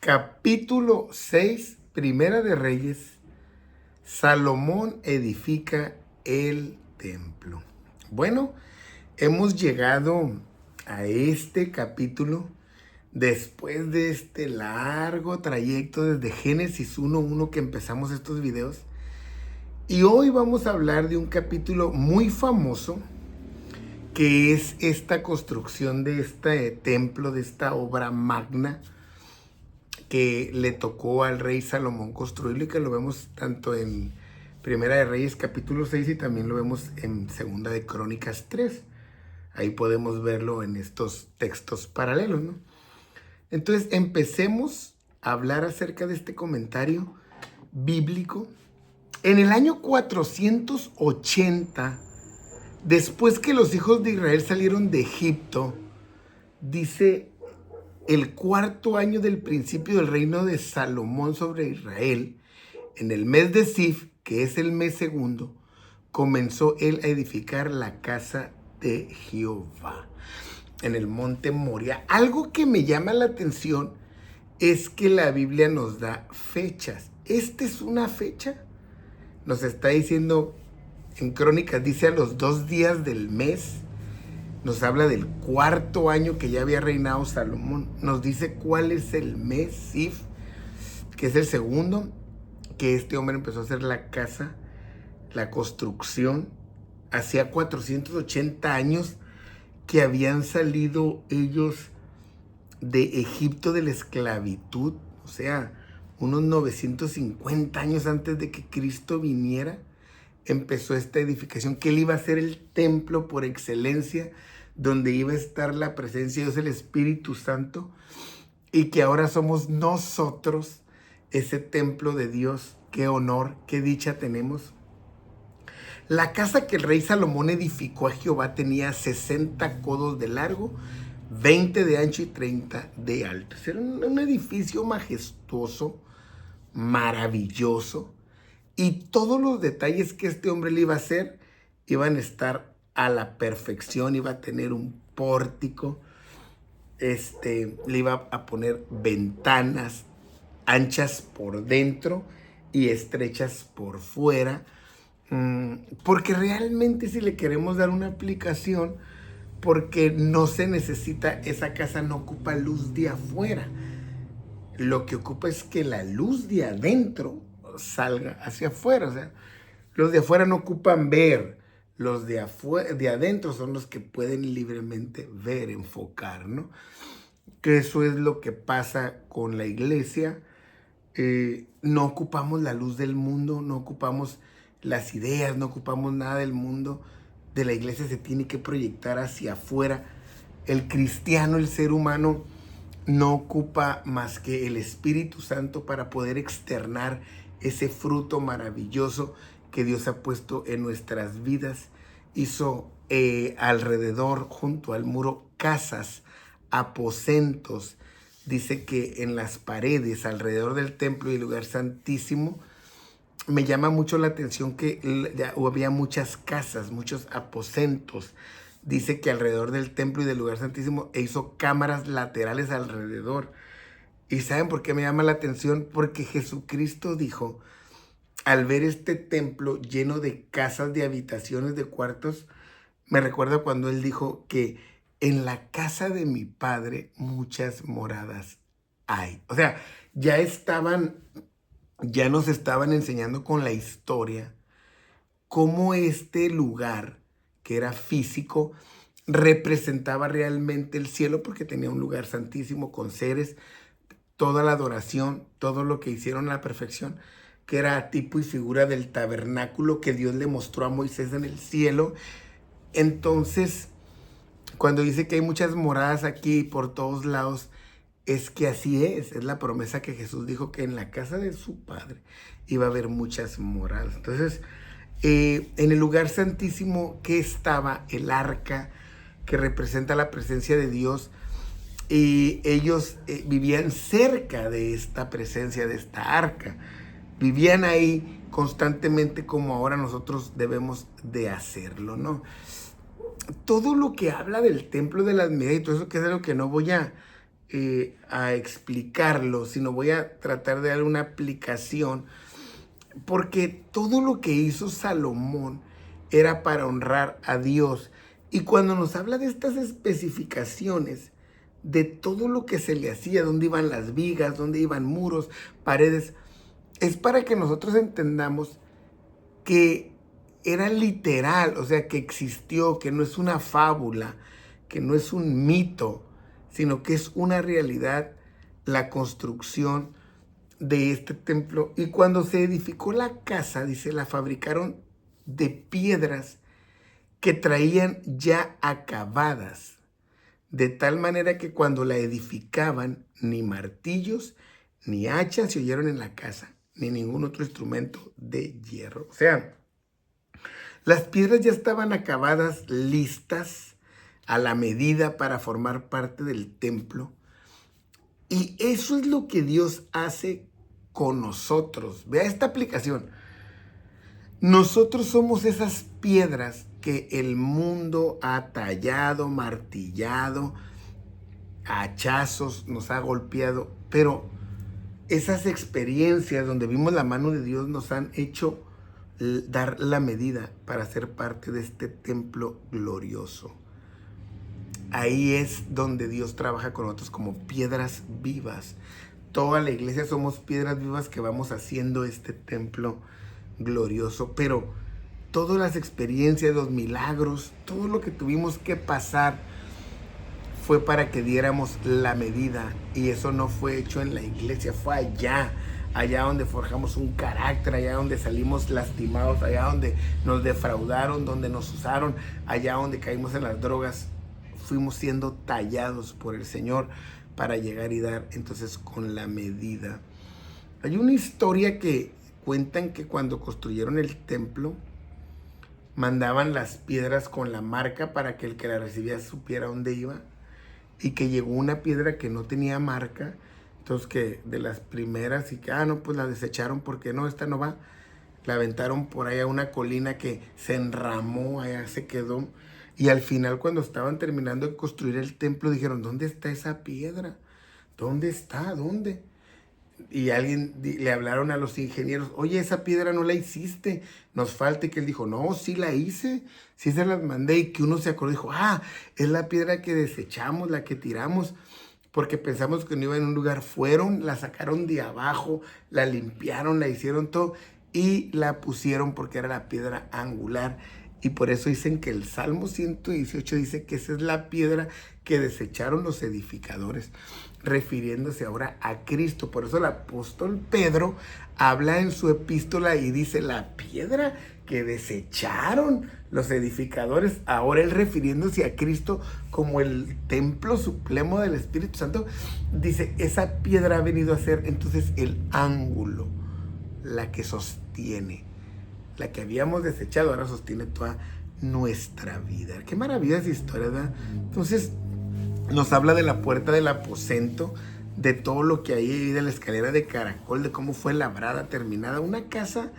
Capítulo 6, Primera de Reyes. Salomón edifica el templo. Bueno, hemos llegado a este capítulo después de este largo trayecto desde Génesis 1:1 que empezamos estos videos. Y hoy vamos a hablar de un capítulo muy famoso, que es esta construcción de este templo, de esta obra magna que le tocó al rey Salomón construirlo, y que lo vemos tanto en Primera de Reyes capítulo 6 y también lo vemos en Segunda de Crónicas 3. Ahí podemos verlo en estos textos paralelos, ¿no? Entonces empecemos a hablar acerca de este comentario bíblico. En el año 480, después que los hijos de Israel salieron de Egipto, dice: el cuarto año del principio del reino de Salomón sobre Israel, en el mes de Sif, que es el mes segundo, comenzó él a edificar la casa de Jehová en el monte Moria. Algo que me llama la atención es que la Biblia nos da fechas. Esta es una fecha. Nos está diciendo en Crónicas, dice a los 2 días del mes. Nos habla del cuarto año que ya había reinado Salomón. Nos dice cuál es el mes, Sif, que es el segundo, que este hombre empezó a hacer la casa, la construcción. Hacía 480 años que habían salido ellos de Egipto, de la esclavitud. O sea, unos 950 años antes de que Cristo viniera, empezó esta edificación, que él iba a ser el templo por excelencia, donde iba a estar la presencia de Dios, el Espíritu Santo, y que ahora somos nosotros ese templo de Dios. Qué honor, qué dicha tenemos. La casa que el rey Salomón edificó a Jehová tenía 60 codos de largo, 20 de ancho y 30 de alto. Era un edificio majestuoso, maravilloso. Y todos los detalles que este hombre le iba a hacer iban a estar a la perfección. Iba a tener un pórtico, le iba a poner ventanas anchas por dentro y estrechas por fuera. Porque realmente, si le queremos dar una aplicación, porque no se necesita, esa casa no ocupa luz de afuera. Lo que ocupa es que la luz de adentro salga hacia afuera. O sea, los de afuera no ocupan ver, los de adentro son los que pueden libremente ver, enfocar, ¿no? Que eso es lo que pasa con la iglesia. No ocupamos la luz del mundo, no ocupamos las ideas, no ocupamos nada del mundo. De la iglesia se tiene que proyectar hacia afuera. El cristiano, el ser humano, no ocupa más que el Espíritu Santo para poder externar ese fruto maravilloso que Dios ha puesto en nuestras vidas. Hizo alrededor, junto al muro, casas, aposentos. Dice que en las paredes, alrededor del templo y el lugar santísimo, me llama mucho la atención que había muchas casas, muchos aposentos. Dice que alrededor del templo y del lugar santísimo hizo cámaras laterales alrededor. ¿Y saben por qué me llama la atención? Porque Jesucristo dijo, al ver este templo lleno de casas, de habitaciones, de cuartos, me recuerda cuando él dijo que en la casa de mi Padre muchas moradas hay. O sea, ya nos estaban enseñando con la historia cómo este lugar, que era físico, representaba realmente el cielo, porque tenía un lugar santísimo con seres, toda la adoración, todo lo que hicieron a la perfección, que era tipo y figura del tabernáculo que Dios le mostró a Moisés en el cielo. Entonces, cuando dice que hay muchas moradas aquí por todos lados, es que así es la promesa que Jesús dijo, que en la casa de su Padre iba a haber muchas moradas. Entonces, en el lugar santísimo, que estaba el arca, que representa la presencia de Dios, y ellos vivían cerca de esta presencia, de esta arca. Vivían ahí constantemente, como ahora nosotros debemos de hacerlo, ¿no? Todo lo que habla del templo, de las medidas y todo eso, que es algo que no voy a a explicarlo, sino voy a tratar de dar una aplicación, porque todo lo que hizo Salomón era para honrar a Dios. Y cuando nos habla de estas especificaciones, de todo lo que se le hacía, dónde iban las vigas, dónde iban muros, paredes, es para que nosotros entendamos que era literal, o sea, que existió, que no es una fábula, que no es un mito, sino que es una realidad la construcción de este templo. Y cuando se edificó la casa, dice, la fabricaron de piedras que traían ya acabadas, de tal manera que cuando la edificaban, ni martillos ni hachas se oyeron en la casa, ni ningún otro instrumento de hierro. O sea, las piedras ya estaban acabadas, listas a la medida para formar parte del templo. Y eso es lo que Dios hace con nosotros. Vea esta aplicación. Nosotros somos esas piedras que el mundo ha tallado, martillado, a hachazos nos ha golpeado, pero esas experiencias donde vimos la mano de Dios nos han hecho dar la medida para ser parte de este templo glorioso. Ahí es donde Dios trabaja con nosotros como piedras vivas. Toda la iglesia somos piedras vivas que vamos haciendo este templo glorioso, pero todas las experiencias, los milagros, todo lo que tuvimos que pasar fue para que diéramos la medida, y eso no fue hecho en la iglesia, fue allá donde forjamos un carácter, allá donde salimos lastimados, allá donde nos defraudaron, donde nos usaron, allá donde caímos en las drogas, fuimos siendo tallados por el Señor para llegar y dar entonces con la medida. Hay una historia que cuentan que cuando construyeron el templo, mandaban las piedras con la marca para que el que la recibía supiera dónde iba, y que llegó una piedra que no tenía marca, entonces que de las primeras, y que, no, pues la desecharon porque no, esta no va, la aventaron por ahí a una colina que se enramó, allá se quedó, y al final cuando estaban terminando de construir el templo dijeron, ¿dónde está esa piedra? ¿Dónde está? ¿Dónde? Y le hablaron a los ingenieros, oye, esa piedra no la hiciste, nos falta. Y que él dijo, no, sí la hice, sí se las mandé. Y que uno se acordó y dijo, es la piedra que desechamos, la que tiramos, porque pensamos que no iba en un lugar. Fueron, la sacaron de abajo, la limpiaron, la hicieron todo y la pusieron porque era la piedra angular. Y por eso dicen que el Salmo 118 dice que esa es la piedra que desecharon los edificadores, refiriéndose ahora a Cristo. Por eso el apóstol Pedro habla en su epístola y dice, la piedra que desecharon los edificadores, ahora él refiriéndose a Cristo como el templo supremo del Espíritu Santo, dice, esa piedra ha venido a ser entonces el ángulo, la que sostiene. La que habíamos desechado ahora sostiene toda nuestra vida. Qué maravillosa historia, ¿verdad? Entonces nos habla de la puerta del aposento, de todo lo que hay ahí, de la escalera de caracol, de cómo fue labrada, terminada. Una casa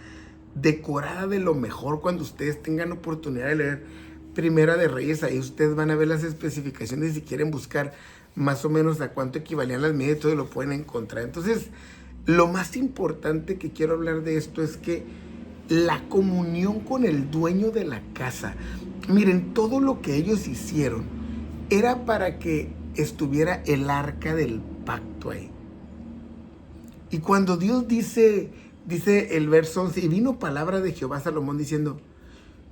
decorada de lo mejor. Cuando ustedes tengan oportunidad de leer Primera de Reyes, ahí ustedes van a ver las especificaciones. Si quieren buscar más o menos a cuánto equivalían las medidas, todo lo pueden encontrar. Entonces, lo más importante que quiero hablar de esto es que la comunión con el dueño de la casa. Miren, todo lo que ellos hicieron era para que estuviera el arca del pacto ahí. Y cuando Dios dice el verso 11, y vino palabra de Jehová a Salomón diciendo,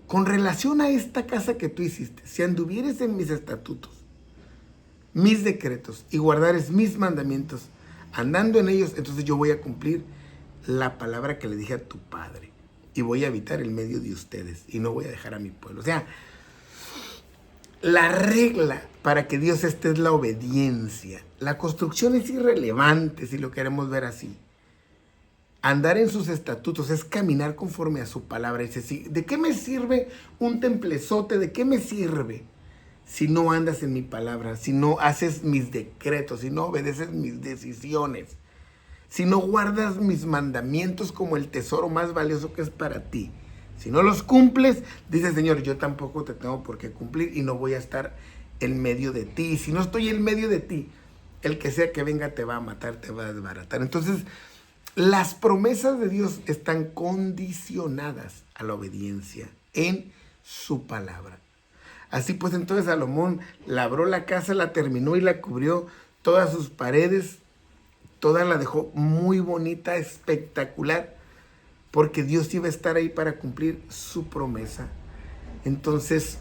con relación a esta casa que tú hiciste, si anduvieres en mis estatutos, mis decretos, y guardares mis mandamientos, andando en ellos, entonces yo voy a cumplir la palabra que le dije a tu padre. Y voy a habitar en medio de ustedes. Y no voy a dejar a mi pueblo. O sea, la regla para que Dios esté es la obediencia. La construcción es irrelevante si lo queremos ver así. Andar en sus estatutos es caminar conforme a su palabra. Dice, sí, ¿de qué me sirve un templezote? ¿De qué me sirve si no andas en mi palabra? Si no haces mis decretos, si no obedeces mis decisiones, si no guardas mis mandamientos como el tesoro más valioso que es para ti. Si no los cumples, dice Señor, yo tampoco te tengo por qué cumplir y no voy a estar en medio de ti. Y si no estoy en medio de ti, el que sea que venga te va a matar, te va a desbaratar. Entonces, las promesas de Dios están condicionadas a la obediencia en su palabra. Así pues, entonces Salomón labró la casa, la terminó y la cubrió, todas sus paredes, toda la dejó muy bonita, espectacular, porque Dios iba a estar ahí para cumplir su promesa. Entonces,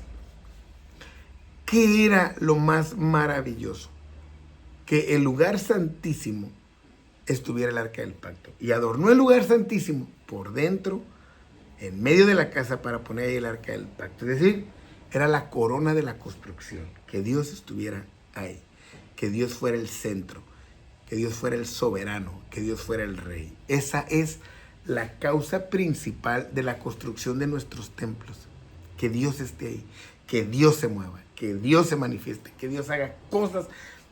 ¿qué era lo más maravilloso? Que el lugar santísimo estuviera el arca del pacto. Y adornó el lugar santísimo por dentro, en medio de la casa, para poner ahí el arca del pacto. Es decir, era la corona de la construcción, que Dios estuviera ahí, que Dios fuera el centro, que Dios fuera el soberano, que Dios fuera el rey. Esa es la causa principal de la construcción de nuestros templos, que Dios esté ahí, que Dios se mueva, que Dios se manifieste, que Dios haga cosas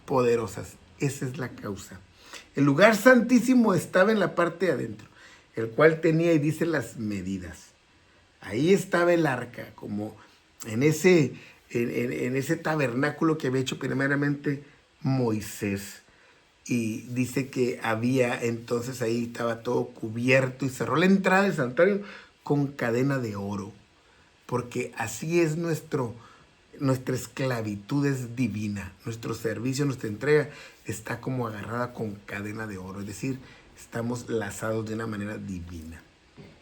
poderosas. Esa es la causa. El lugar santísimo estaba en la parte de adentro, el cual tenía, y dice, las medidas. Ahí estaba el arca, como en ese tabernáculo que había hecho primeramente Moisés. Y dice que había, entonces ahí estaba todo cubierto y cerró la entrada del santuario con cadena de oro. Porque así es nuestra esclavitud es divina. Nuestro servicio, nuestra entrega está como agarrada con cadena de oro. Es decir, estamos lazados de una manera divina.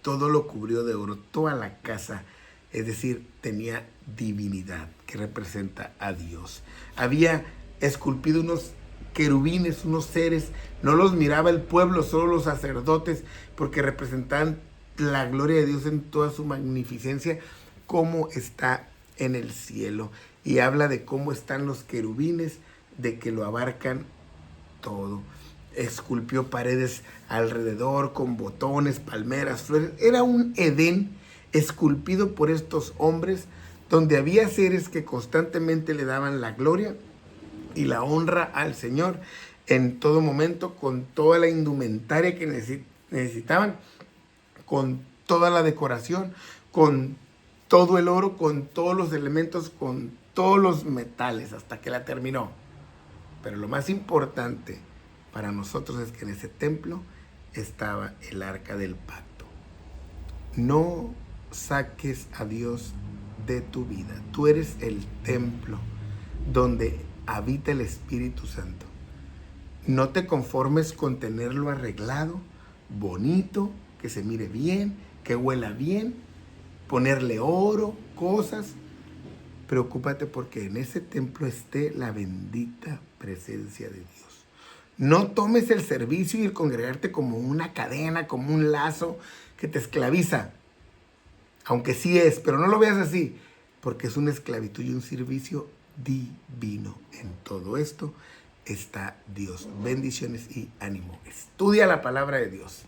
Todo lo cubrió de oro, toda la casa. Es decir, tenía divinidad que representa a Dios. Había esculpido unos querubines, unos seres. No los miraba el pueblo, solo los sacerdotes, porque representaban la gloria de Dios en toda su magnificencia, como está en el cielo. Y habla de cómo están los querubines, de que lo abarcan todo. Esculpió paredes alrededor con botones, palmeras, flores. Era un Edén esculpido por estos hombres, donde había seres que constantemente le daban la gloria y la honra al Señor en todo momento, con toda la indumentaria que necesitaban, con toda la decoración, con todo el oro, con todos los elementos, con todos los metales, hasta que la terminó. Pero lo más importante para nosotros es que en ese templo estaba el arca del pacto. No saques a Dios de tu vida. Tú eres el templo donde habita el Espíritu Santo. No te conformes con tenerlo arreglado, bonito, que se mire bien, que huela bien, ponerle oro, cosas. Preocúpate porque en ese templo esté la bendita presencia de Dios. No tomes el servicio y el congregarte como una cadena, como un lazo que te esclaviza. Aunque sí es, pero no lo veas así, porque es una esclavitud y un servicio divino. En todo esto está Dios. Bendiciones y ánimo. Estudia la palabra de Dios.